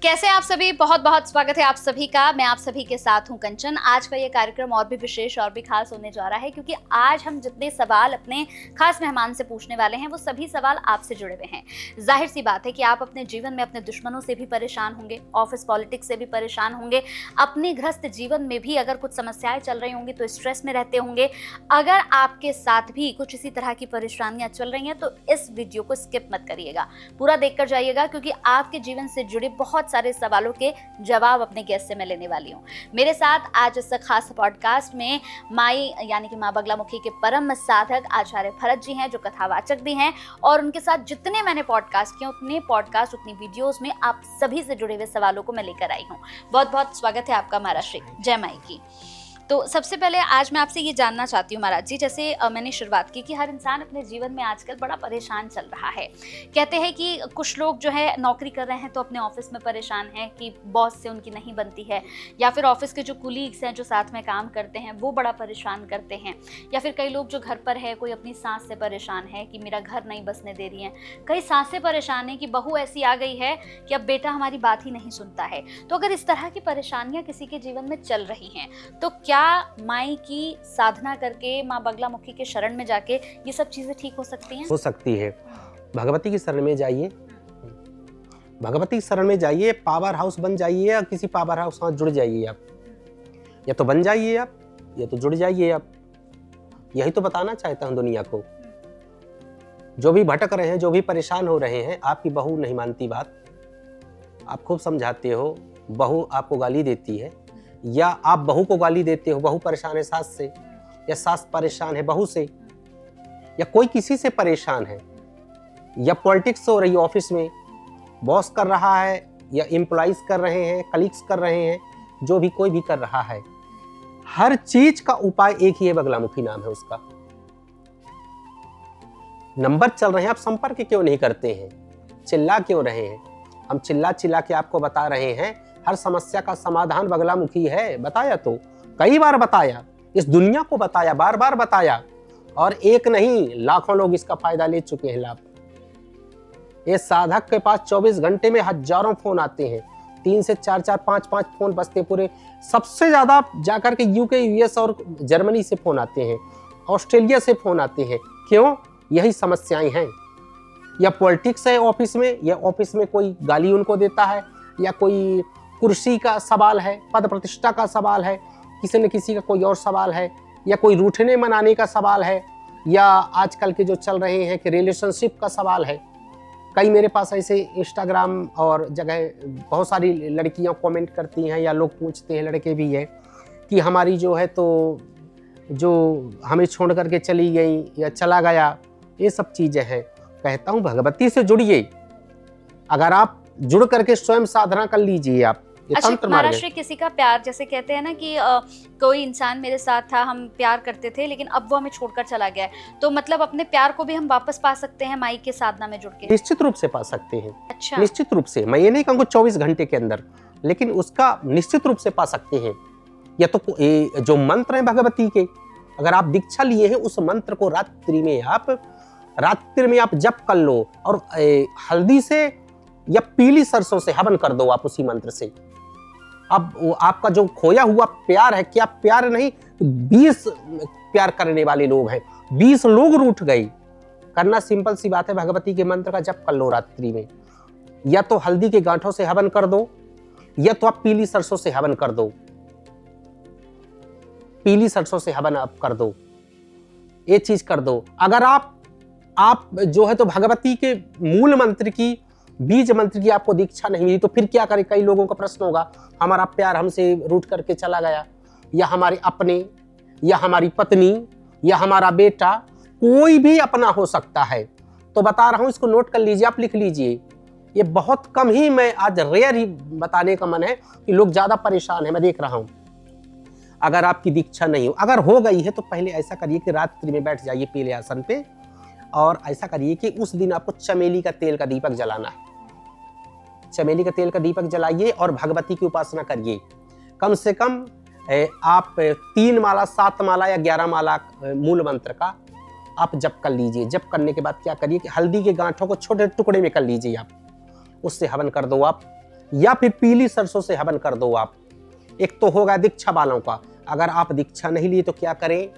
कैसे आप सभी, बहुत बहुत स्वागत है आप सभी का। मैं आप सभी के साथ हूं कंचन। आज का ये कार्यक्रम और भी विशेष और भी खास होने जा रहा है क्योंकि आज हम जितने सवाल अपने खास मेहमान से पूछने वाले हैं वो सभी सवाल आपसे जुड़े हुए हैं। जाहिर सी बात है कि आप अपने जीवन में अपने दुश्मनों से भी परेशान होंगे, ऑफिस पॉलिटिक्स से भी परेशान होंगे, अपने गृहस्थ जीवन में भी अगर कुछ समस्याएं चल रही होंगी तो स्ट्रेस में रहते होंगे। अगर आपके साथ भी कुछ इसी तरह की परेशानियां चल रही हैं तो इस वीडियो को स्किप मत करिएगा, पूरा देखकर जाइएगा क्योंकि आपके जीवन से जुड़े बहुत सारे सवालों के जवाब अपने गेस्ट से मैं लेने वाली हूँ। मेरे साथ आज इस खास पॉडकास्ट में माई यानी कि माँ बगलामुखी के परम साधक आचार्य भरत जी हैं जो कथावाचक भी हैं, और उनके साथ जितने मैंने पॉडकास्ट किए उतनी वीडियोस में आप सभी से जुड़े हुए सवालों को मैं लेकर आई हूँ। बहुत बहुत स्वागत है आपका महाराज श्री। जय माई की। तो सबसे पहले आज मैं आपसे ये जानना चाहती हूँ महाराज जी, जैसे मैंने शुरुआत की कि हर इंसान अपने जीवन में आजकल बड़ा परेशान चल रहा है। कहते हैं कि कुछ लोग जो है नौकरी कर रहे हैं तो अपने ऑफिस में परेशान हैं कि बॉस से उनकी नहीं बनती है, या फिर ऑफिस के जो कुलीग्स हैं जो साथ में काम करते हैं वो बड़ा परेशान करते हैं, या फिर कई लोग जो घर पर है कोई अपनी सास से परेशान है कि मेरा घर नहीं बसने दे रही हैं, कई सासें परेशान हैं कि बहू ऐसी आ गई है कि अब बेटा हमारी बात ही नहीं सुनता है। तो अगर इस तरह की परेशानियां किसी के जीवन में चल रही हैं तो क्या माई की साधना करके, माँ बगलामुखी के शरण में जाके ये सब चीजें ठीक हो सकती हैं? हो सकती है। भगवती की शरण में जाइए, भगवती की शरण में जाइए, पावर हाउस बन जाइए या किसी पावर हाउस साथ जुड़ जाइए आप, या तो बन जाइए आप या तो जुड़ जाइए आप। यही तो बताना चाहता हूँ दुनिया को। जो भी भटक रहे हैं, जो भी परेशान हो रहे हैं, आपकी बहू नहीं मानती बात, आप खूब समझाते हो, बहू आपको गाली देती है, या आप बहू को गाली देते हो, बहू परेशान है सास से, या सास परेशान है बहू से, या कोई किसी से परेशान है, या पॉलिटिक्स हो रही है ऑफिस में, बॉस कर रहा है या एम्प्लॉइज कर रहे हैं, कलीग्स कर रहे हैं, जो भी कोई भी कर रहा है, हर चीज का उपाय एक ही है, बगलामुखी नाम है उसका। नंबर चल रहे हैं, आप संपर्क क्यों नहीं करते हैं? चिल्ला क्यों रहे हैं? हम चिल्ला चिल्ला के आपको बता रहे हैं हर समस्या का समाधान बगलामुखी है। बताया तो कई बार बताया, इस दुनिया को बताया, बार बार बताया, और एक नहीं लाखों लोग इसका फायदा ले चुके हैं, लाभ। इस साधक के पास 24 घंटे में हजारों फोन आते हैं, 3 से 4 4 5 5 फोन बजते पूरे। सबसे ज्यादा जाकर के यूके, यूएस और जर्मनी से फोन आते हैं, ऑस्ट्रेलिया से फोन आते हैं। क्यों? यही समस्याएं हैं। या पॉलिटिक्स है ऑफिस में, या ऑफिस में कोई गाली उनको देता है, या कोई कुर्सी का सवाल है, पद प्रतिष्ठा का सवाल है, किसी न किसी का कोई और सवाल है, या कोई रूठने मनाने का सवाल है, या आजकल के जो चल रहे हैं कि रिलेशनशिप का सवाल है। कई मेरे पास ऐसे इंस्टाग्राम और जगह बहुत सारी लड़कियां कमेंट करती हैं, या लोग पूछते हैं, लड़के भी हैं, कि हमारी जो है तो जो हमें छोड़ करके चली गई या चला गया, ये सब चीज़ें हैं। कहता हूँ भगवती से जुड़िए। अगर आप जुड़ करके स्वयं साधना कर लीजिए आप। अच्छा महाराज श्री, किसी का प्यार, जैसे कहते हैं ना कि कोई इंसान मेरे साथ था, हम प्यार करते थे लेकिन अब वो हमें छोड़कर चला गया है, तो मतलब अपने प्यार को भी हम वापस पा सकते हैं माई के साधना में जुड़ के? निश्चित रूप से पा सकते हैं। अच्छा, निश्चित रूप से। मैं ये नहीं कहूँगा 24 घंटे के अंदर, लेकिन उसका निश्चित रूप से पा सकते हैं। या तो जो मंत्र है भगवती के, अगर आप दीक्षा लिए हैं, उस मंत्र को रात्रि में आप जप कर लो, और हल्दी से या पीली सरसों से हवन कर दो आप उसी मंत्र से। अब आपका जो खोया हुआ प्यार है, क्या प्यार नहीं, 20 प्यार करने वाले लोग हैं, 20 लोग रूठ गए। करना सिंपल सी बात है, भगवती के मंत्र का जप कर लो रात्रि में। या तो हल्दी के गांठों से हवन कर दो, या तो आप पीली सरसों से हवन कर दो। पीली सरसों से हवन आप कर दो, ये चीज कर दो। अगर आप जो है तो भगवती के मूल मंत्र की, बीज मंत्र की आपको दीक्षा नहीं मिली तो फिर क्या करें? कई लोगों का प्रश्न होगा, हमारा प्यार हमसे रूठ करके चला गया, या हमारे अपने, या हमारी पत्नी, या हमारा बेटा, कोई भी अपना हो सकता है। तो बता रहा हूं, इसको नोट कर लीजिए, आप लिख लीजिए। ये बहुत कम ही, मैं आज रेयर ही बताने का मन है कि लोग ज्यादा परेशान है, मैं देख रहा हूं। अगर आपकी दीक्षा नहीं हो, अगर हो गई है, तो पहले ऐसा करिए कि रात्रि में बैठ जाइए पीले आसन पे, और ऐसा करिए कि उस दिन आपको चमेली का तेल का दीपक जलाना है। चमेली का तेल का दीपक जलाइए और भगवती की उपासना करिए। कम से कम आप 3 माला, 7 माला या 11 माला मूल मंत्र का आप जप कर लीजिए। जप करने के बाद क्या करिए कि हल्दी के गांठों को छोटे टुकड़े में कर लीजिए आप, उससे हवन कर दो आप। या फिर पीली सरसों से हवन कर दो आप। एक तो होगा दीक्षा वालों का, अगर आप दीक्षा नहीं लिए तो क्या करें,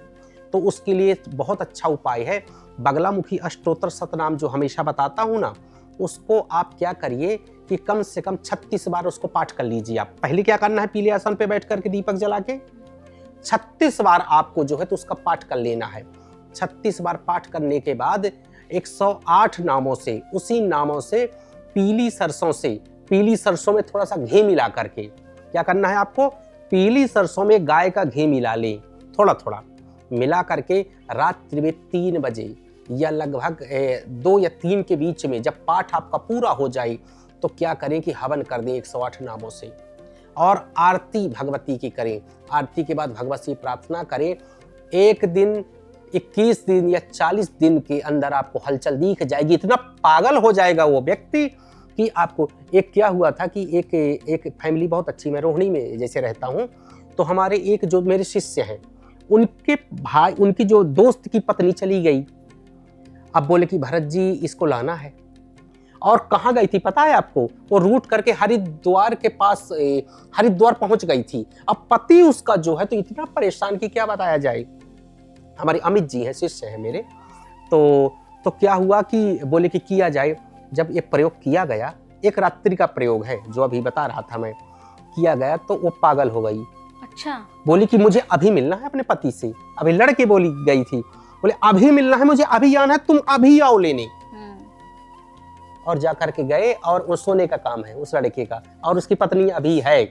तो उसके लिए बहुत अच्छा उपाय है बगलामुखी अष्टोत्तर शतनाम जो हमेशा बताता हूं ना, उसको आप क्या करिए कि कम से कम 36 बार उसको पाठ कर लीजिए। आप पहले क्या करना है, पीले आसन पे बैठ करके दीपक जला के 36 बार आपको जो है तो उसका पाठ कर लेना है। 36 बार पाठ करने के बाद 108 नामों से, उसी नामों से पीली सरसों में थोड़ा सा घी मिला करके क्या करना है आपको, पीली सरसों में गाय का घी मिला लें, थोड़ा थोड़ा मिला करके रात्रि में 3 बजे या लगभग 2 या 3 के बीच में जब पाठ आपका पूरा हो जाए तो क्या करें कि हवन कर दें 108 नामों से, और आरती भगवती की करें। आरती के बाद भगवत से प्रार्थना करें। एक दिन, 21 दिन या 40 दिन के अंदर आपको हलचल दिख जाएगी। इतना पागल हो जाएगा वो व्यक्ति कि आपको। एक क्या हुआ था कि एक फैमिली बहुत अच्छी, मैं रोहिणी में जैसे रहता हूँ, तो हमारे एक जो मेरे शिष्य हैं, उनके भाई, उनकी जो दोस्त की पत्नी चली गई। अब बोले कि भरत जी इसको लाना है, और कहाँ गई थी पता है आपको, वो रूट करके हरिद्वार के पास, हरिद्वार पहुंच गई थी। अब पति उसका जो है तो इतना परेशान कि क्या बताया जाए। हमारे अमित जी हैं, शिष्य हैं मेरे, तो क्या हुआ कि बोले कि किया जाए। जब ये प्रयोग किया गया, एक रात्रि का प्रयोग है जो अभी बता रहा था मैं, किया गया तो वो पागल हो गई। अच्छा। बोली कि मुझे अभी मिलना है अपने पति से, अभी लड़के बोली गई थी, बोले अभी मिलना है मुझे, अभी आना है, तुम अभी आओ लेने। और जा करके गए, और वो सोने का काम है उस लड़के का, और उसकी पत्नी अभी है।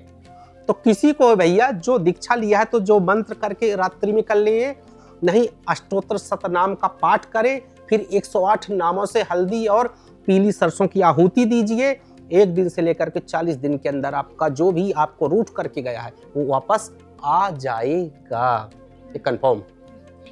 तो किसी को भैया जो दीक्षा लिया है तो जो मंत्र करके रात्रि में कर लिए, नहीं अष्टोत्तर शतनाम का पाठ करे, फिर 108 नामों से हल्दी और पीली सरसों की आहुति दीजिए। 1 दिन से लेकर के 40 दिन के अंदर आपका जो भी आपको रूठ करके गया है वो वापस आ जाएगा, ये कंफर्म।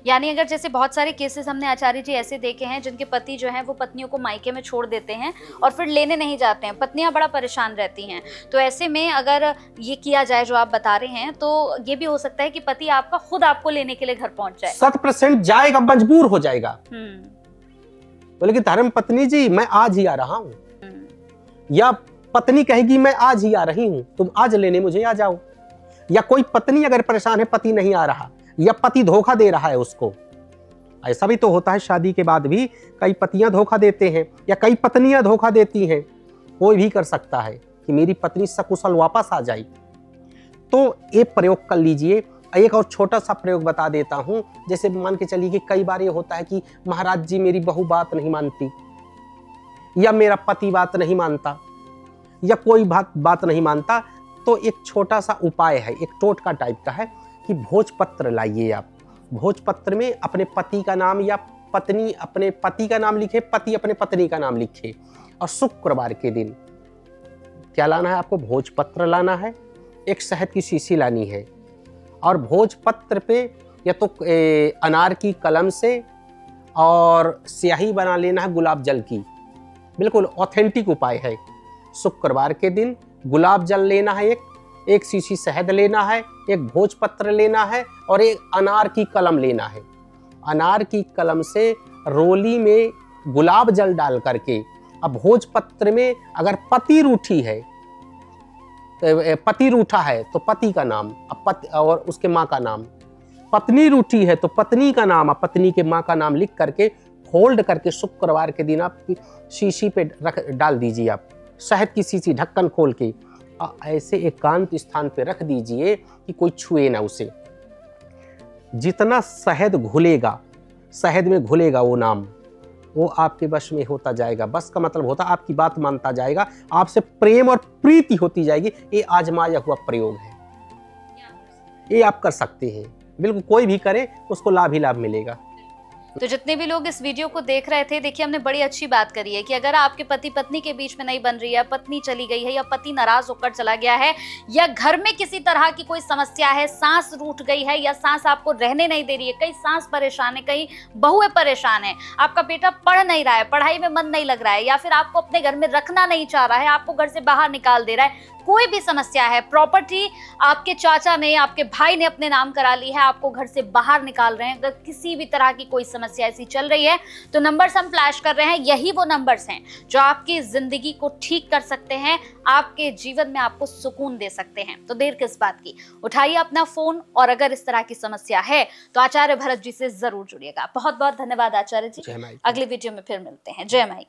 यानी अगर जैसे बहुत सारे केसेस हमने आचार्य जी ऐसे देखे हैं जिनके पति जो हैं वो पत्नियों को मायके में छोड़ देते हैं और फिर लेने नहीं जाते हैं, पत्नियां बड़ा परेशान रहती हैं। तो ऐसे में अगर ये किया जाए जो आप बता रहे हैं, तो ये भी हो सकता है कि पति आपका खुद आपको लेने के लिए घर पहुंच जाए। 100% जाएगा, मजबूर हो जाएगा। बोले कि धर्म पत्नी जी मैं आज ही आ रहा हूँ, या पत्नी कहेगी मैं आज ही आ रही हूँ, तुम आज लेने मुझे आ जाओ। या कोई पत्नी अगर परेशान है, पति नहीं आ रहा, या पति धोखा दे रहा है उसको, ऐसा भी तो होता है शादी के बाद भी कई पतियां धोखा देते हैं या कई पत्नियां धोखा देती हैं। कोई भी कर सकता है कि मेरी पत्नी सकुशल वापस आ जाए। तो ये प्रयोग कर लीजिए। एक और छोटा सा प्रयोग बता देता हूं, जैसे मान के चलिए कि कई बार ये होता है कि महाराज जी मेरी बहू बात नहीं मानती, या मेरा पति बात नहीं मानता, या कोई बात नहीं मानता। तो एक छोटा सा उपाय है, एक टोटका टाइप का है कि भोजपत्र लाइए आप। भोजपत्र में अपने पति का नाम या पत्नी अपने पति का नाम लिखे, पति अपने पत्नी का नाम लिखे, और शुक्रवार के दिन क्या लाना है आपको, भोजपत्र लाना है, एक शहद की शीशी लानी है, और भोजपत्र पे या तो अनार की कलम से और स्याही बना लेना है गुलाब जल की। बिल्कुल ऑथेंटिक उपाय है। शुक्रवार के दिन गुलाब जल लेना है, एक शीशी शहद लेना है, एक भोजपत्र लेना है, और एक अनार की कलम लेना है। अनार की कलम से रोली में गुलाब जल डाल करके, अब भोजपत्र में अगर पति रूठी है, पति रूठा है तो पति का नाम, अब पति और उसके माँ का नाम, पत्नी रूठी है तो पत्नी का नाम, अब पत्नी के माँ का नाम लिख करके फोल्ड करके शुक्रवार के दिन आप शीशी पे डाल दीजिए। आप शहद की शीशी ढक्कन खोल के ऐसे एकांत स्थान पे रख दीजिए कि कोई छुए ना उसे। जितना शहद घुलेगा, शहद में घुलेगा वो नाम, वो आपके वश में होता जाएगा। बस का मतलब होता आपकी बात मानता जाएगा, आपसे प्रेम और प्रीति होती जाएगी। ये आजमाया हुआ प्रयोग है, ये आप कर सकते हैं। बिल्कुल कोई भी करे उसको लाभ ही लाभ मिलेगा। तो जितने भी लोग इस वीडियो को देख रहे थे, देखिए हमने बड़ी अच्छी बात करी है कि अगर आपके पति पत्नी के बीच में नहीं बन रही है, पत्नी चली गई है या पति नाराज होकर चला गया है, या घर में किसी तरह की कोई समस्या है, सांस रूठ गई है या सांस आपको रहने नहीं दे रही है, कहीं सांस परेशान है, कहीं बहुएं परेशान है, आपका बेटा पढ़ नहीं रहा है, पढ़ाई में मन नहीं लग रहा है, या फिर आपको अपने घर में रखना नहीं चाह रहा है, आपको घर से बाहर निकाल दे रहा है, कोई भी समस्या है, प्रॉपर्टी आपके चाचा ने, आपके भाई ने अपने नाम करा ली है, आपको घर से बाहर निकाल रहे हैं, अगर किसी भी तरह की कोई समस्या ऐसी चल रही है तो नंबर्स हम फ्लैश कर रहे हैं, यही वो नंबर्स हैं जो आपकी जिंदगी को ठीक कर सकते हैं, आपके जीवन में आपको सुकून दे सकते हैं। तो देर किस बात की, उठाइए अपना फोन और अगर इस तरह की समस्या है तो आचार्य भरत जी से जरूर जुड़िएगा। बहुत बहुत धन्यवाद आचार्य जी। जय माई की। अगले वीडियो में फिर मिलते हैं। जय माई की।